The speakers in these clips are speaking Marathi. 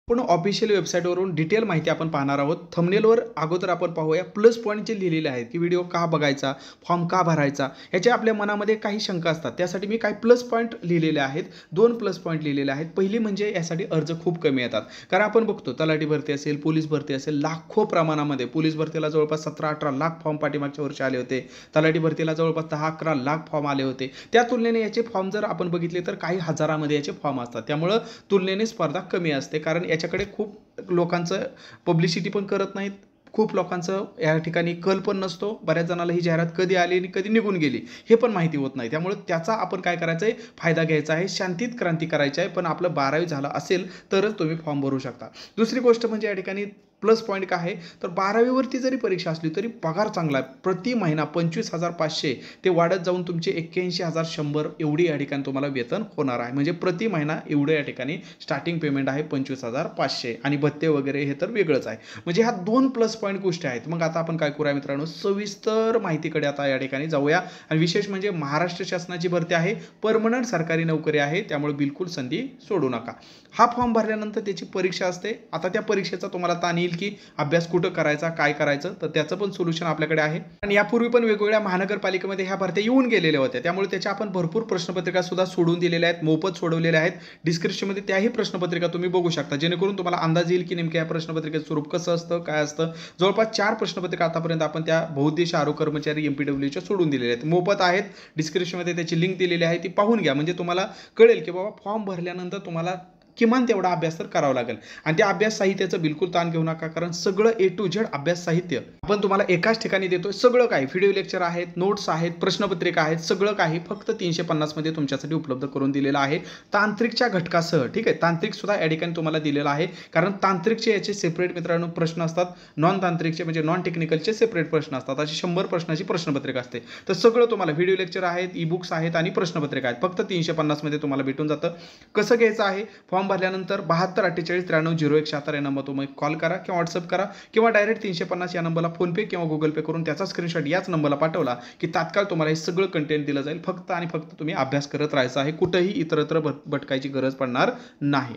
पण ऑफिशियल वेबसाईटवरून डिटेल माहिती आपण पाहणार आहोत. थंबनेलवर अगोदर आपण पाहूया प्लस पॉईंट जे लिहिलेले आहेत की व्हिडिओ का बघायचा, फॉर्म का भरायचा, ह्याच्या आपल्या मनामध्ये काही शंका असतात. त्यासाठी मी काही प्लस पॉईंट लिहिलेले आहेत. 2 प्लस पॉईंट लिहिलेले आहेत. पहिली म्हणजे यासाठी अर्ज खूप कमी येतात. कारण आपण बघतो तलाठी भरती असेल, पोलीस भरती असेल, लाखो प्रमाणामध्ये पोलीस भरतीला जवळपास 17-18 लाख फॉर्म पाठीमागच्या वर्षी आले होते. तलाठी भरतीला जवळपास 10-11 लाख फॉर्म आले होते. त्या तुलनेने याचे फॉर्म जर आपण बघितले तर काही हजारामध्ये याचे फॉर्म असतात. त्यामुळे तुलनेने स्पर्धा कमी असते. कारण याच्याकडे खूप लोकांचं पब्लिसिटी पण करत नाहीत. खूप लोकांचं या ठिकाणी कल पण नसतो. बऱ्याच जणाला ही जाहिरात कधी आली आणि कधी निघून गेली हे पण माहिती होत नाही. त्यामुळे त्याचा आपण काय करायचं आहे, फायदा घ्यायचा आहे. शांतीत क्रांती करायची आहे. पण आपलं 12वी झालं असेल तरच तुम्ही फॉर्म भरू शकता. दुसरी गोष्ट म्हणजे या ठिकाणी प्लस पॉईंट काय आहे तर 12वीवरती जरी परीक्षा असली तरी पगार चांगला आहे. प्रति महिना 25,500 ते वाढत जाऊन तुमचे 81,100 एवढी या ठिकाणी तुम्हाला वेतन होणार आहे. म्हणजे प्रति महिना एवढं या ठिकाणी स्टार्टिंग पेमेंट आहे 25,500 आणि भत्ते वगैरे हे तर वेगळंच आहे. म्हणजे ह्या 2 प्लस पॉईंट गोष्टी आहेत. मग आता आपण काय करूया मित्रांनो, सविस्तर माहितीकडे आता या ठिकाणी जाऊया. आणि विशेष म्हणजे महाराष्ट्र शासनाची भरती आहे, परमनंट सरकारी नोकरी आहे. त्यामुळे बिलकुल संधी सोडू नका. हा फॉर्म भरल्यानंतर त्याची परीक्षा असते. आता त्या परीक्षेचा तुम्हाला ताण येईल की अभ्यास कुठं करायचा, काय करायचं, तर त्याचं पण सोल्युशन आपल्याकडे आहे. आणि यापूर्वी पण वेगवेगळ्या महानगरपालिकेमध्ये ह्या भरत्या येऊन गेलेल्या होत्या. त्यामुळे त्याच्या आपण भरपूर प्रश्नपत्रिका सुद्धा सोडून दिलेल्या आहेत, मोफत सोडवलेल्या आहेत. डिस्क्रिप्शनमध्ये त्याही प्रश्नपत्रिका तुम्ही बघू शकता, जेणेकरून तुम्हाला अंदाज येईल की नेमक्या या प्रश्नपत्रिकेचं स्वरूप कसं असतं, काय असतं. जवळपास 4 प्रश्नपत्रिका आतापर्यंत आपण त्या बहुउद्देशीय आरोग्य कर्मचारी MPWच्या सोडून दिलेल्या आहेत. मोफत आहेत. डिस्क्रिप्शनमध्ये त्याची लिंक दिलेली आहे, ती पाहून घ्या. म्हणजे तुम्हाला कळेल की बाबा फॉर्म भरल्यानंतर तुम्हाला किमान तेवढा अभ्यास तर करावा लागेल. आणि त्या अभ्यास साहित्याचं बिलकुल ताण घेऊ नका. कारण सगळं A to Z अभ्यास साहित्य आपण तुम्हाला एकाच ठिकाणी देतोय. सगळं काही व्हिडिओ लेक्चर आहेत, नोट्स आहेत, प्रश्नपत्रिका आहेत, सगळं काही फक्त 350 मध्ये तुमच्यासाठी उपलब्ध करून दिलेलं आहे, तांत्रिकच्या घटकासह. ठीक आहे, तांत्रिक सुद्धा या ठिकाणी तुम्हाला दिलेलं आहे. कारण तांत्रिकचे याचे सेपरेट मित्रांनो प्रश्न असतात, नॉन तांत्रिकचे म्हणजे नॉन टेक्निकलचे सेपरेट प्रश्न असतात. अशी 100 प्रश्नाची प्रश्नपत्रिका असते. तर सगळं तुम्हाला व्हिडिओ लेक्चर आहेत, ई बुक्स आहेत आणि प्रश्नपत्रिका आहेत. फक्त 350 मध्ये तुम्हाला भेटून जातं. कसं घ्यायचं आहे, फॉर्म भरल्यानंतर 7248930176 या नंबर तुम्ही कॉल करा किंवा व्हॉट्सअप करा किंवा डायरेक्ट 350 या नंबरला फोनपे किंवा गुगल पे करून त्याचा स्क्रीनशॉट याच नंबरला पाठवला की तात्काळ तुम्हाला हे सगळं कंटेंट दिलं जाईल. फक्त आणि फक्त तुम्ही अभ्यास करत राहायचा आहे. कुठेही इतरत्र भटकायची गरज पडणार नाही.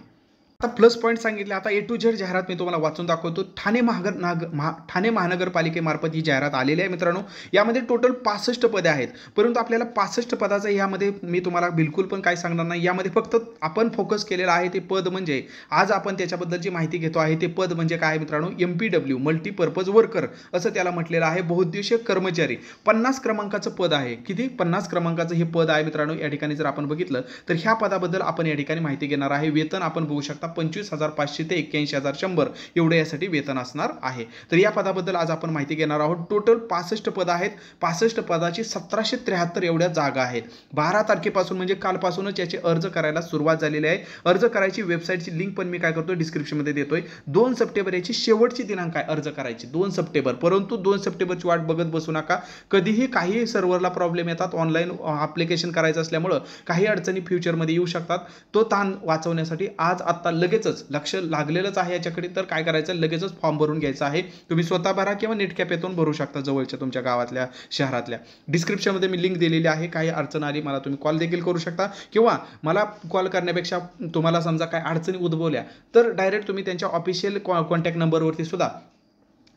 आता प्लस पॉईंट सांगितले. आता A to Z जाहिरात मी तुम्हाला वाचून दाखवतो. ठाणे महानगरपालिकेमार्फत ही जाहिरात आलेली आहे मित्रांनो. यामध्ये टोटल 65 पदे आहेत. परंतु आपल्याला 65 पदाचं यामध्ये मी तुम्हाला बिलकुल पण काय सांगणार नाही. यामध्ये फक्त आपण फोकस केलेला आहे ते पद म्हणजे आज आपण त्याच्याबद्दलची माहिती घेतो आहे ते पद म्हणजे काय मित्रांनो, MPW मल्टीपर्पज वर्कर असं त्याला म्हटलेलं आहे. बहुउद्देशीय कर्मचारी 50 क्रमांकाचं पद आहे. किती? 50 क्रमांकाचं हे पद आहे मित्रांनो. या ठिकाणी जर आपण बघितलं तर ह्या पदाबद्दल आपण या ठिकाणी माहिती घेणार आहे. वेतन आपण बघू शकता 25,500 ते 81,100 एवढे यासाठी वेतन असणार आहे. तर या पदाबद्दल आज आपण माहिती घेणार आहोत. टोटल 65 पद आहेत. 65 पदाची 1773 एवढ्या जागा आहेत. 12 तारखेपासून म्हणजे कालपासूनच याचे अर्ज करायला सुरुवात झालेली आहे. अर्ज करायची वेबसाईटची लिंक पण मी काय करतो डिस्क्रिप्शनमध्ये देतोय. 2 सप्टेंबर याची शेवटची दिनांक आहे अर्ज करायची, 2 सप्टेंबर. परंतु 2 सप्टेंबरची वाट बघत बसू नका. कधीही काही सर्व्हरला प्रॉब्लेम येतात. ऑनलाईन ॲप्लिकेशन करायचं असल्यामुळं काही अडचणी फ्युचरमध्ये येऊ शकतात. तो ताण वाचवण्यासाठी आज आत्ता लगेचच लक्ष लागलेलंच आहे याच्याकडे. तर काय करायचं, लगेचच फॉर्म भरून घ्यायचा आहे. तुम्ही स्वतः भरा किंवा नेट कॅफेतून भरू शकता, जवळच्या तुमच्या गावातल्या शहरातल्या. डिस्क्रिप्शनमध्ये मी लिंक दिलेली आहे. काही अडचण आली मला तुम्ही कॉल देखील करू शकता किंवा मला कॉल करण्यापेक्षा तुम्हाला समजा काय अडचणी उद्भवल्या तर डायरेक्ट तुम्ही त्यांच्या ऑफिशियल कॉन्टॅक्ट नंबरवरती सुद्धा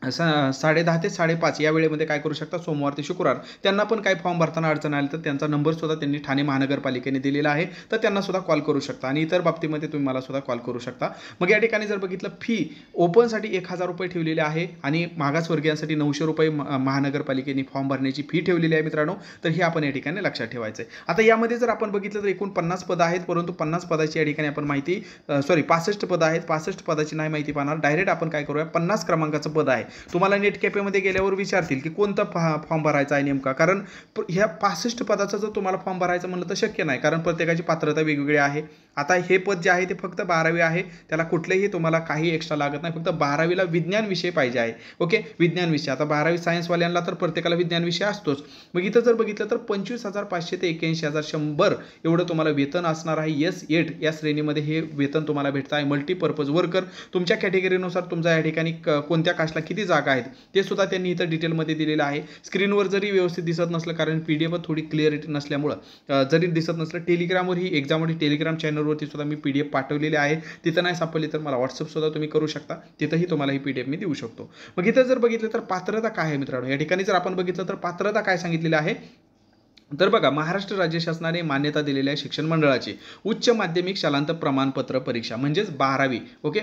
10:30 ते 5:30 या वेळेमध्ये काय करू शकता, सोमवार ते शुक्रवार. त्यांना पण काही फॉर्म भरताना अडचण आली तर त्यांचा नंबर सुद्धा त्यांनी ठाणे महानगरपालिकेने दिलेला आहे. तर त्यांना सुद्धा कॉल करू शकता आणि इतर बाबतीमध्ये तुम्ही मला सुद्धा कॉल करू शकता. मग या ठिकाणी जर बघितलं फी ओपनसाठी 1,000 रुपये ठेवलेले आहे आणि मागासवर्गीयांसाठी 900 रुपये महानगरपालिकेने फॉर्म भरण्याची फी ठेवलेली आहे मित्रांनो. तर हे आपण या ठिकाणी लक्षात ठेवायचं आहे. आता यामध्ये जर आपण बघितलं तर एकूण 50 पदं आहेत. परंतु 50 पदाची या ठिकाणी आपण माहिती 65 पदं आहेत. 65 पदाची नाही माहिती पाहणार. डायरेक्ट आपण काय करूया, 50 क्रमांकाचं पद आहे. तुम्हाला नेट कॅफेमध्ये गेल्यावर विचारतील की कोणता फॉर्म भरायचा आहे नेमका. कारण ह्या 65 पदाचा जर तुम्हाला फॉर्म भरायचं म्हणलं तर शक्य नाही, कारण प्रत्येकाची पात्रता वेगवेगळी आहे. आता हे पद जे आहे ते फक्त 12वी आहे. त्याला कुठलेही तुम्हाला काही एक्स्ट्रा लागत नाही. फक्त 12वीला विज्ञान विषय पाहिजे आहे. ओके, विज्ञान विषय. आता 12वी सायन्सवाल्यांना तर प्रत्येकाला विज्ञान विषय असतोच. मग इथं जर बघितलं तर 25,500 ते 81,100 एवढं तुम्हाला वेतन असणार आहे. S8 या श्रेणीमध्ये हे वेतन तुम्हाला भेटतं आहे. मल्टीपर्पज वर्कर तुमच्या कॅटेगरीनुसार तुमचा या ठिकाणी कोणत्या कास्टला किती किती जागा आहेत ते सुद्धा त्यांनी इथं डिटेलमध्ये दिलेलं आहे. स्क्रीनवर जरी व्यवस्थित दिसत नसलं, कारण PDF थोडी क्लिअरिटी नसल्यामुळं जरी दिसत नसलं, टेलिग्रामवर ही एक्झामवरती टेलिग्राम चॅनलवरती सुद्धा मी PDF पाठवलेले आहे. तिथं नाही सापडली तर मला व्हॉट्सअप सुद्धा तुम्ही करू शकता, तिथंही तुम्हाला ही PDF मी देऊ शकतो. मग इथं जर बघितलं तर पात्रता काय आहे मित्रांनो, या ठिकाणी जर आपण बघितलं तर पात्रता काय सांगितलेलं आहे, तर बघा, महाराष्ट्र राज्य शासनाने मान्यता दिलेल्या शिक्षण मंडळाची उच्च माध्यमिक शालांत प्रमाणपत्र परीक्षा म्हणजेच 12वी, ओके,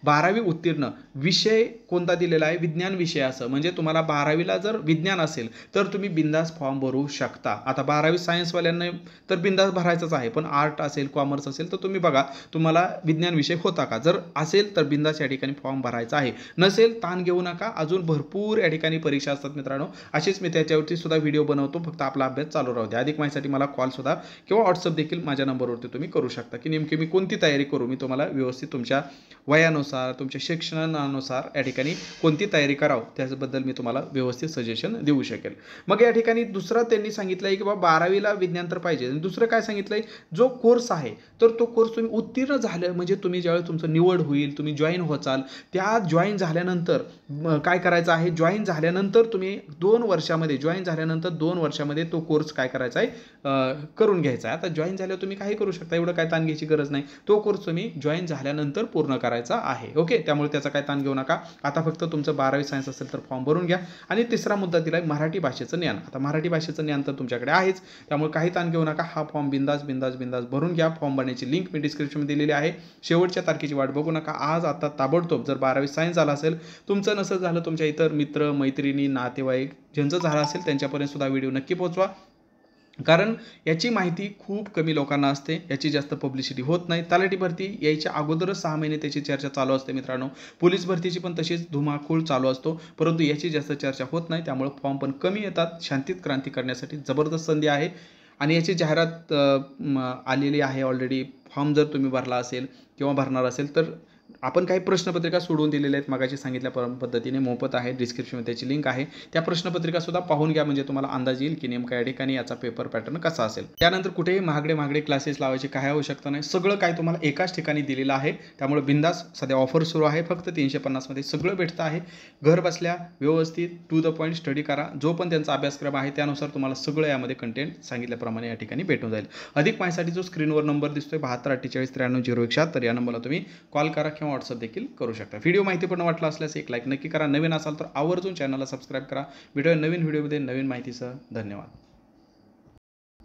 12वी उत्तीर्ण, विषय कोणता दिलेला आहे, विज्ञान विषय असं, म्हणजे तुम्हाला 12वीला जर विज्ञान असेल तर तुम्ही बिंदास फॉर्म भरू शकता. आता 12वी सायन्सवाल्यांना तर बिंदास भरायचंच आहे, पण आर्ट असेल, कॉमर्स असेल तर तुम्ही बघा तुम्हाला विज्ञान विषय होता का, जर असेल तर बिंदास या ठिकाणी फॉर्म भरायचा आहे, नसेल ताण घेऊ नका, अजून भरपूर या ठिकाणी परीक्षा असतात मित्रांनो. अशीच मी त्याच्यावरती सुद्धा व्हिडिओ बनवतो, फक्त आपला अभ्यास चालू राहू द्या. अधिक माहितीसाठी मला कॉल सुद्धा किंवा व्हॉट्सअप देखील माझ्या नंबरवरती तुम्ही करू शकता की नेमकी मी कोणती तयारी करू, मी तुम्हाला व्यवस्थित तुमच्या वयानुसार, तुमच्या शिक्षणानुसार या ठिकाणी कोणती तयारी करावं त्याबद्दल मी तुम्हाला व्यवस्थित सजेशन देऊ शकेल. मग या ठिकाणी दुसरा त्यांनी सांगितलंय की बाबा 12वीला विज्ञान तर पाहिजे, आणि दुसरं काय सांगितलंय, जो कोर्स आहे तर तो कोर्स तुम्ही उत्तीर्ण झालं म्हणजे तुम्ही ज्यावेळी तुमचं निवड होईल, तुम्ही जॉईन होचाल, त्या जॉईन झाल्यानंतर काय करायचं आहे, जॉईन झाल्यानंतर तुम्ही 2 वर्षामध्ये, जॉईन झाल्यानंतर 2 वर्षामध्ये तो कोर्स काय करायचा आहे, करून घ्यायचा आहे. आता जॉईन झाल्यावर तुम्ही काही करू शकता, एवढं काय ताण घ्यायची गरज नाही, तो कोर्स तुम्ही जॉईन झाल्यानंतर पूर्ण करायचा आहे. ओके, त्यामुळे त्याचा काय ताण घेऊ नका. आता फक्त तुमचं 12वी सायन्स असेल तर फॉर्म भरून घ्या. आणि तिसरा मुद्दा दिलाय मराठी भाषेचं ज्ञान. आता मराठी भाषेचं ज्ञान तर तुमच्याकडे आहेच, त्यामुळे काही ताण घेऊ नका. हा फॉर्म बिंदास भरून घ्या. फॉर्म भरण्याची लिंक मी डिस्क्रिप्शनमध्ये दिलेली आहे. शेवटच्या तारखेची वाट बघू नका. आज आता ताबडतोब जर 12वी सायन्स झाला असेल, तुमचं नसेल झालं, तुमच्या इतर मित्र मैत्रिणी नातेवाईक ज्यांचं झालं असेल त्यांच्यापर्यंत सुद्धा व्हिडिओ नक्की पोहोचवा, कारण याची माहिती खूप कमी लोकांना असते, याची जास्त पब्लिसिटी होत नाही. तलाठी भरती यायच्या अगोदरच 6 महिने त्याची चर्चा चालू असते मित्रांनो. पोलीस भरतीची पण तशीच धुमाकूळ चालू असतो, परंतु याची जास्त चर्चा होत नाही, त्यामुळे फॉर्म पण कमी येतात. शांतीत क्रांती करण्यासाठी जबरदस्त संधी आहे आणि याची जाहिरात आलेली आहे ऑलरेडी. फॉर्म जर तुम्ही भरला असेल किंवा भरणार असेल तर आपण काही प्रश्नपत्रिका सोडवून दिलेल्या आहेत, मागाशी सांगितल्या पद्धतीने मोफत आहे. डिस्क्रिप्शनमध्ये त्याची लिंक आहे. त्या प्रश्नपत्रिका सुद्धा पाहून घ्या, म्हणजे तुम्हाला अंदाज येईल की नेमका या ठिकाणी याचा पेपर पॅटर्न कसा असेल. त्यानंतर कुठेही महागडे क्लासेस लावायची काय आवश्यकता नाही, सगळं काय तुम्हाला एकाच ठिकाणी दिलेलं आहे. त्यामुळे बिंदास सध्या ऑफर सुरू आहे, फक्त 350 मध्ये सगळं भेटतं आहे. घर बसल्या व्यवस्थित टू द पॉईंट स्टडी करा. जो पण त्यांचा अभ्यासक्रम आहे त्यानुसार तुम्हाला सगळं यामध्ये कंटेंट सांगितल्याप्रमाणे या ठिकाणी भेटून जाईल. अधिक माहितीसाठी जो स्क्रीनवर नंबर दिसतोय 724843900176 या नंबरला तुम्ही कॉल करा किंवा व्हॉट्सअप देखील करू शकता. व्हिडिओ माहितीपूर्ण वाटला असल्यास एक लाईक नक्की करा. नवीन असाल तर आवर्जून चॅनलला सबस्क्राईब करा. भेटूया नवीन व्हिडिओमध्ये नवीन माहितीसह. धन्यवाद.